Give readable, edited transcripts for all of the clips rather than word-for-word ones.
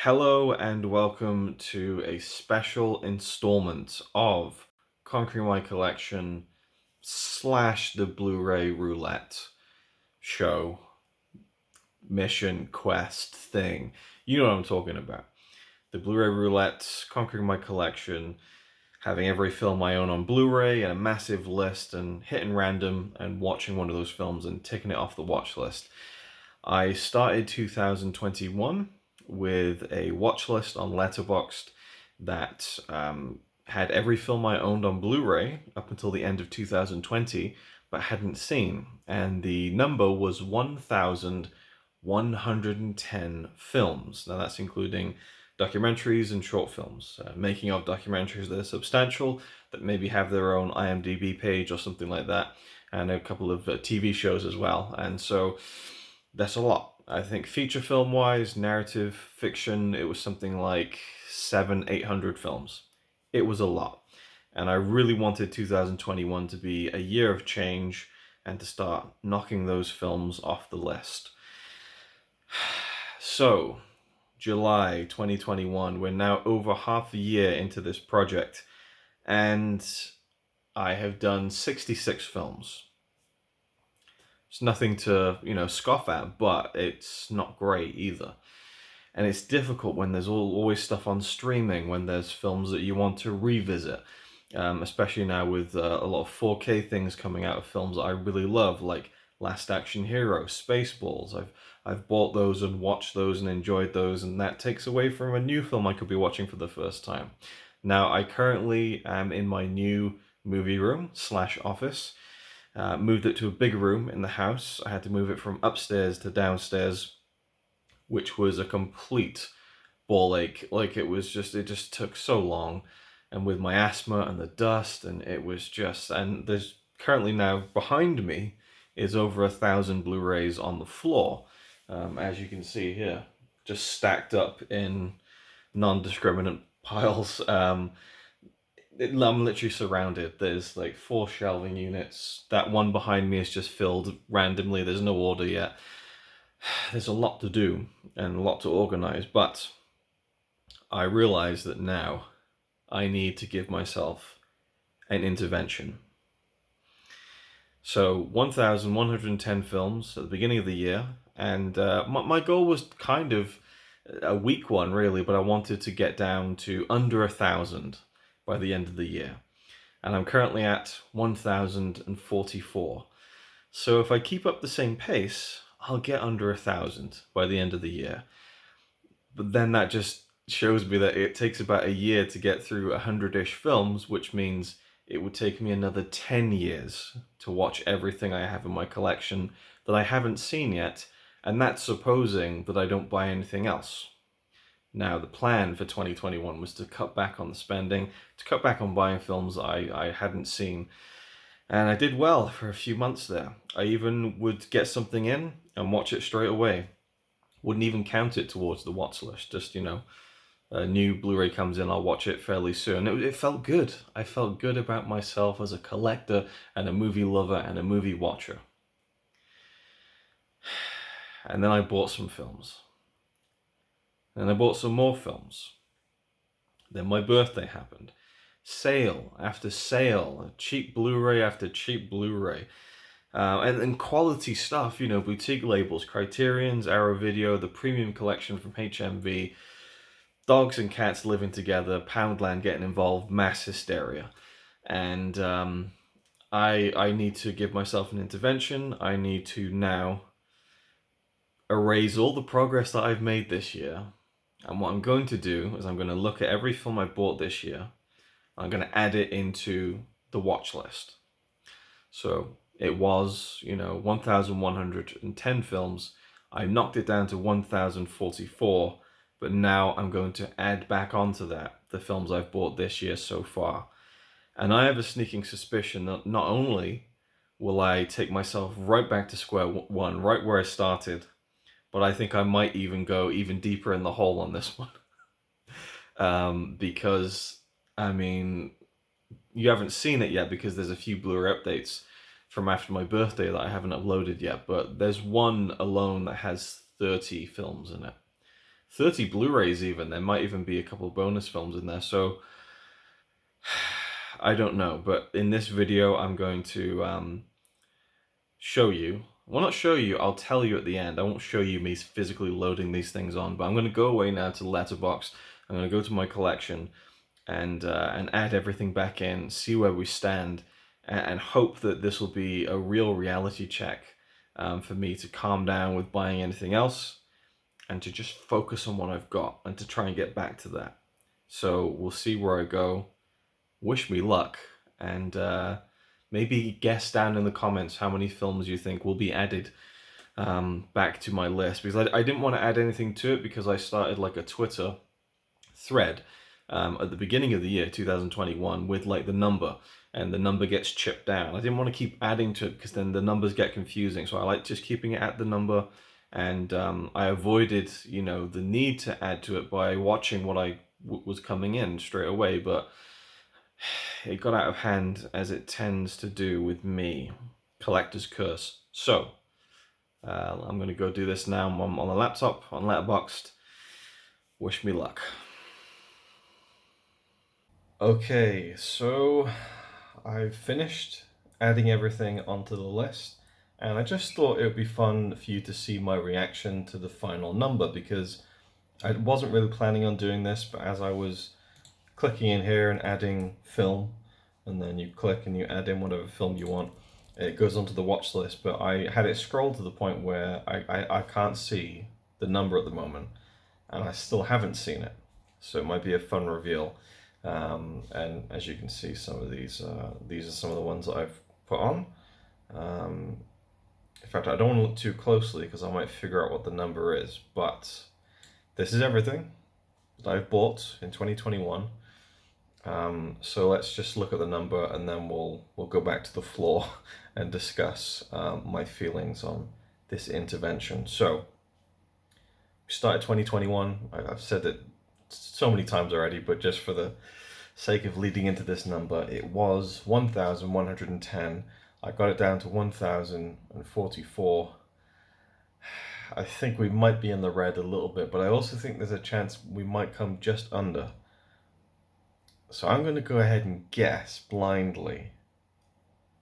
Hello and welcome to a special installment of Conquering My Collection slash the Blu-ray roulette show, mission, quest thing. You know what I'm talking about. The Blu-ray roulette, Conquering My Collection, having every film I own on Blu-ray and a massive list and hitting random and watching one of those films and ticking it off the watch list. I started 2021 with a watch list on Letterboxd that had every film I owned on Blu-ray up until the end of 2020, but hadn't seen. And the number was 1,110 films. Now that's including documentaries and short films, making of documentaries that are substantial, that maybe have their own IMDb page or something like that, and a couple of TV shows as well. And so that's a lot. I think feature film wise, narrative, fiction, it was something like 800 films. It was a lot. And I really wanted 2021 to be a year of change and to start knocking those films off the list. So, July 2021, we're now over half a year into this project, and I have done 66 films. It's nothing to, scoff at, but it's not great either. And it's difficult when there's always stuff on streaming, when there's films that you want to revisit, especially now with a lot of 4K things coming out of films that I really love, like Last Action Hero, Spaceballs. I've bought those and watched those and enjoyed those, and that takes away from a new film I could be watching for the first time. Now, I currently am in my new movie room / office. Moved it to a big room in the house. I had to move it from upstairs to downstairs, which was a complete ball ache. Like it just took so long. And with my asthma and the dust, and and there's currently now behind me is over 1,000 Blu-rays on the floor, as you can see here, just stacked up in non-discriminate piles. I'm literally surrounded. There's like 4 shelving units. That one behind me is just filled randomly. There's no order yet. There's a lot to do and a lot to organize, but I realize that now I need to give myself an intervention. So 1,110 films at the beginning of the year, and my goal was kind of a weak one really, but I wanted to get down to under 1,000 by the end of the year. And I'm currently at 1,044. So if I keep up the same pace, I'll get under 1,000 by the end of the year. But then that just shows me that it takes about a year to get through 100-ish films, which means it would take me another 10 years to watch everything I have in my collection that I haven't seen yet, and that's supposing that I don't buy anything else. Now, the plan for 2021 was to cut back on the spending, to cut back on buying films I hadn't seen. And I did well for a few months there. I even would get something in and watch it straight away. Wouldn't even count it towards the watch list. Just, a new Blu-ray comes in, I'll watch it fairly soon. It felt good. I felt good about myself as a collector and a movie lover and a movie watcher. And then I bought some films. And I bought some more films. Then my birthday happened. Sale after sale, cheap Blu-ray after cheap Blu-ray. And quality stuff, boutique labels, Criterion's, Arrow Video, the premium collection from HMV, dogs and cats living together, Poundland getting involved, mass hysteria. And I need to give myself an intervention. I need to now erase all the progress that I've made this year. And what I'm going to do is I'm going to look at every film I bought this year. I'm going to add it into the watch list. So it was, 1,110 films. I knocked it down to 1,044, but now I'm going to add back onto that the films I've bought this year so far. And I have a sneaking suspicion that not only will I take myself right back to square one, right where I started, but I think I might even go even deeper in the hole on this one. Because, you haven't seen it yet because there's a few Blu-ray updates from after my birthday that I haven't uploaded yet, but there's one alone that has 30 films in it. 30 Blu-rays even. There might even be a couple bonus films in there. So I don't know. But in this video, I'm going to show you. Well, not show you. I'll tell you at the end. I won't show you me physically loading these things on. But I'm going to go away now to Letterboxd. I'm going to go to my collection and add everything back in, see where we stand, and hope that this will be a real reality check for me to calm down with buying anything else and to just focus on what I've got and to try and get back to that. So we'll see where I go. Wish me luck, and maybe guess down in the comments how many films you think will be added back to my list, because I didn't want to add anything to it because I started like a Twitter thread at the beginning of the year 2021 with like the number, and the number gets chipped down. I didn't want to keep adding to it because then the numbers get confusing, so I like just keeping it at the number. And I avoided, you know, the need to add to it by watching what was coming in straight away, but it got out of hand, as it tends to do with me. Collector's curse. So I'm going to go do this now. I'm on the laptop, on Letterboxd. Wish me luck. Okay, so I've finished adding everything onto the list, and I just thought it would be fun for you to see my reaction to the final number, because I wasn't really planning on doing this, but as I was clicking in here and adding film, and then you click and you add in whatever film you want, it goes onto the watch list, but I had it scroll to the point where I can't see the number at the moment, and I still haven't seen it, so it might be a fun reveal. And as you can see, some of these are some of the ones that I've put on. In fact, I don't want to look too closely because I might figure out what the number is, but this is everything that I've bought in 2021. So let's just look at the number, and then we'll go back to the floor and discuss my feelings on this intervention. So we started 2021. I've said it so many times already, but just for the sake of leading into this number, it was 1,110. I got it down to 1,044. I think we might be in the red a little bit, but I also think there's a chance we might come just under. So I'm going to go ahead and guess blindly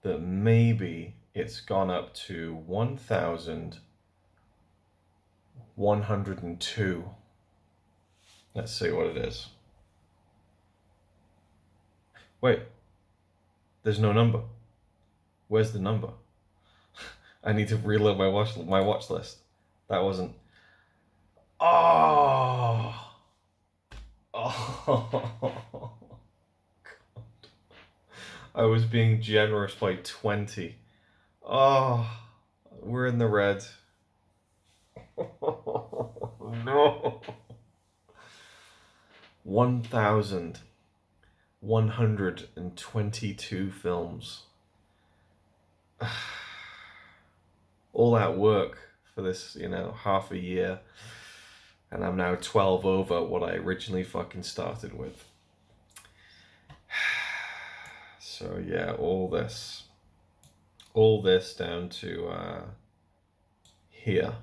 that maybe it's gone up to 1,102. Let's see what it is. Wait, there's no number. Where's the number? I need to reload my watch list. That wasn't. Oh. Oh. God. I was being generous by 20. Oh, we're in the red. No. 1,122 films. All that work for this, you know, half a year, and I'm now 12 over what I originally fucking started with. So yeah, all this down to here.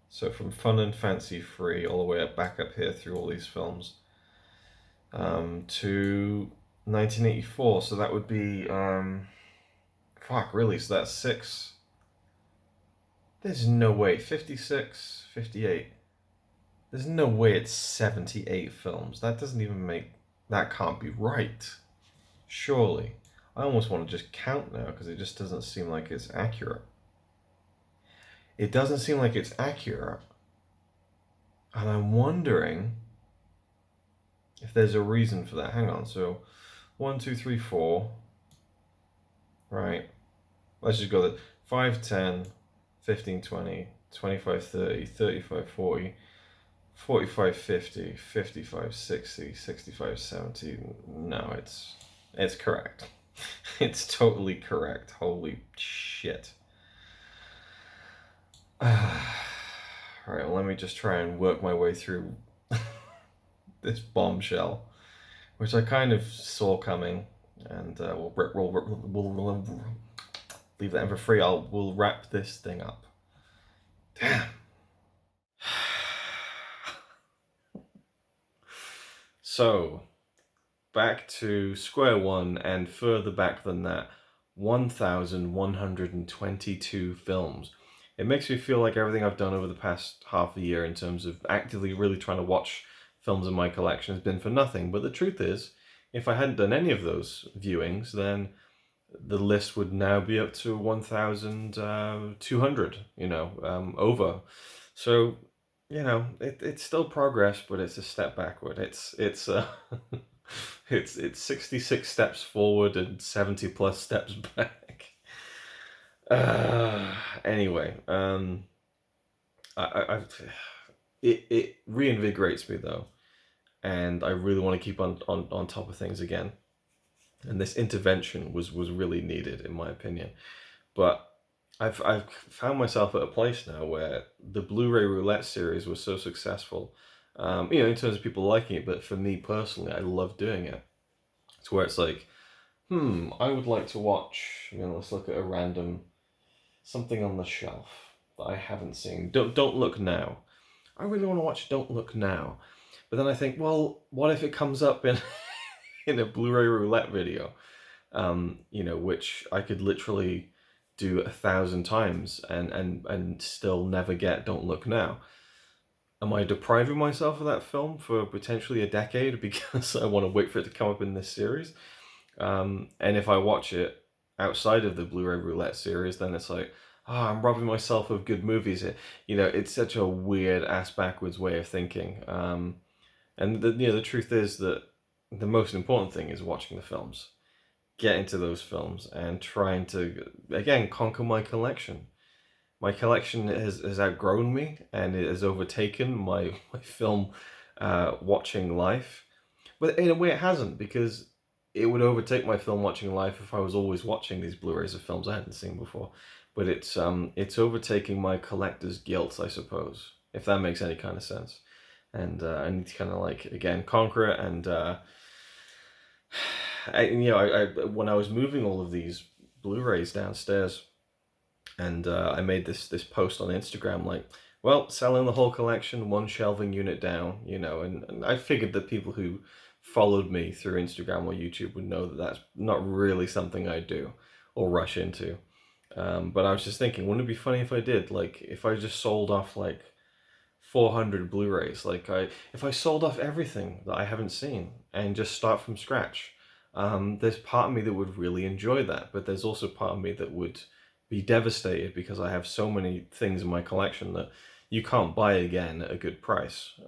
So from Fun and Fancy Free all the way back up here through all these films to 1984. So that would be fuck, really? So that's 6. There's no way. 56, 58. There's no way it's 78 films. That doesn't even make. That can't be right. Surely. I almost want to just count now because it just doesn't seem like it's accurate. It doesn't seem like it's accurate. And I'm wondering if there's a reason for that. Hang on. So 1, 2, 3, 4. Right. Let's just go there. 5, 10, 15, 20, 25, 30, 35, 40, 45, 50, 55, 60, 65, 70. No, it's correct. It's totally correct. Holy shit. Alright, well, let me just try and work my way through this bombshell, which I kind of saw coming, and we'll leave that in for free. We'll wrap this thing up. Damn. So, back to square one and further back than that, 1,122 films. It makes me feel like everything I've done over the past half a year in terms of actively really trying to watch films in my collection has been for nothing. But the truth is, if I hadn't done any of those viewings, then the list would now be up to 1,200, over. So, it's still progress, but it's a step backward. It's it's 66 steps forward and 70 plus steps back. Anyway, I it reinvigorates me though, and I really want to keep on top of things again. And this intervention was really needed, in my opinion. But I've found myself at a place now where the Blu-ray roulette series was so successful, in terms of people liking it. But for me personally, I love doing it. It's where it's like, I would like to watch. Let's look at a random something on the shelf that I haven't seen. Don't Look Now. I really want to watch Don't Look Now, but then I think, well, what if it comes up in in a Blu-ray roulette video, which I could literally do 1,000 times and still never get Don't Look Now. Am I depriving myself of that film for potentially a decade because I want to wait for it to come up in this series? And if I watch it outside of the Blu-ray roulette series, then it's like, I'm robbing myself of good movies. It's such a weird ass backwards way of thinking. And the truth is that the most important thing is watching the films, get into those films, and trying to, again, conquer my collection. My collection has outgrown me, and it has overtaken my film watching life. But in a way, it hasn't, because it would overtake my film watching life if I was always watching these Blu-rays of films I hadn't seen before. But it's overtaking my collector's guilt, I suppose, if that makes any kind of sense. And I need to kind of again conquer it. And when I was moving all of these Blu-rays downstairs, and I made this post on Instagram selling the whole collection, one shelving unit down, and I figured that people who followed me through Instagram or YouTube would know that that's not really something I do or rush into. But I was just thinking, wouldn't it be funny if I did? If I just sold off 400 Blu-rays, if I sold off everything that I haven't seen and just start from scratch. There's part of me that would really enjoy that, but there's also part of me that would be devastated because I have so many things in my collection that you can't buy again at a good price.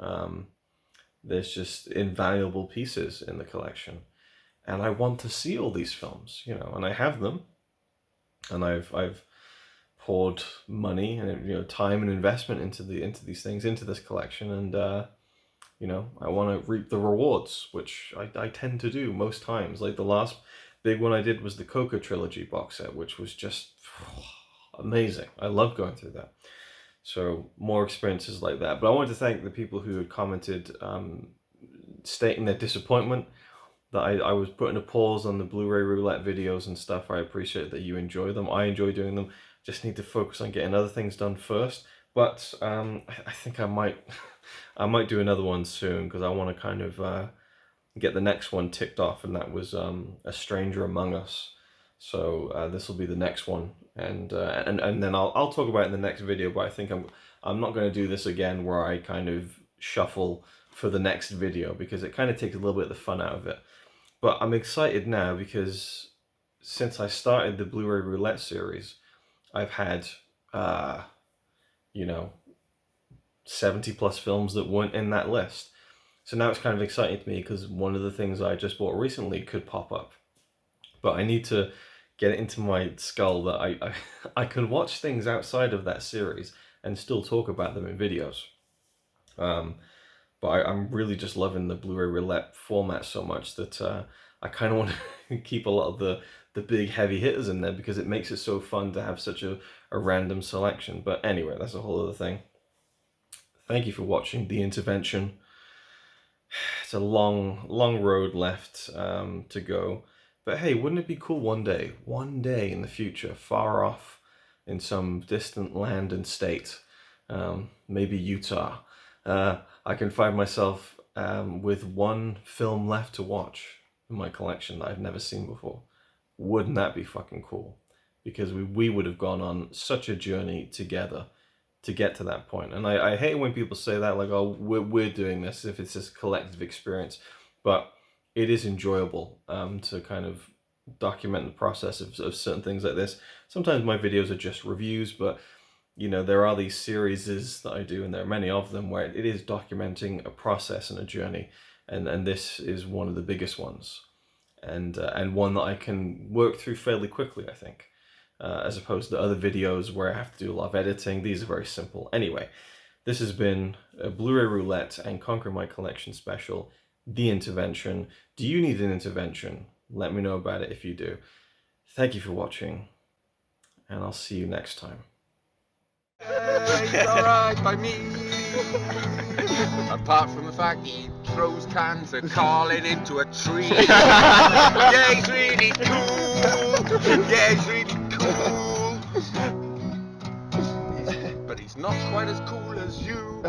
There's just invaluable pieces in the collection, and I want to see all these films, and I have them, and I've poured money and time and investment into these things, into this collection, and I want to reap the rewards, which I tend to do most times. The last big one I did was the Coco trilogy box set, which was just amazing. I love going through that. So more experiences like that. But I wanted to thank the people who had commented, stating their disappointment that I was putting a pause on the Blu-ray roulette videos and stuff. I appreciate that you enjoy them. I enjoy doing them. Just need to focus on getting other things done first. But I think I might do another one soon, because I want to kind of get the next one ticked off, and that was A Stranger Among Us. So this will be the next one, and then I'll talk about it in the next video. But I think I'm not going to do this again where I kind of shuffle for the next video, because it kind of takes a little bit of the fun out of it. But I'm excited now because since I started the Blu-ray roulette series, I've had 70 plus films that weren't in that list. So now it's kind of exciting to me because one of the things I just bought recently could pop up. But I need to get it into my skull that I can watch things outside of that series and still talk about them in videos. But I'm really just loving the Blu-ray roulette format so much that I kind of want to keep a lot of the big heavy hitters in there, because it makes it so fun to have such a random selection. But anyway, that's a whole other thing. Thank you for watching The Intervention. It's a long road left to go. But hey, wouldn't it be cool one day in the future, far off in some distant land and state, maybe Utah, I can find myself with one film left to watch in my collection that I've never seen before. Wouldn't that be fucking cool? Because we would have gone on such a journey together to get to that point. And I hate when people say that, like, oh, we're doing this, if it's this collective experience. But it is enjoyable to kind of document the process of certain things like this. Sometimes my videos are just reviews, but you know, there are these series that I do, and there are many of them, where it is documenting a process and a journey, and this is one of the biggest ones, and one that I can work through fairly quickly, I think, as opposed to other videos where I have to do a lot of editing. These are very simple. Anyway, this has been a Blu-ray Roulette and Conquer My Collection special, The Intervention. Do you need an intervention? Let me know about it if you do. Thank you for watching, and I'll see you next time. It's alright by me. Apart from the fact he throws cans of Carlin into a tree. Yeah, he's really cool. Yeah, he's really cool. But he's not quite as cool as you.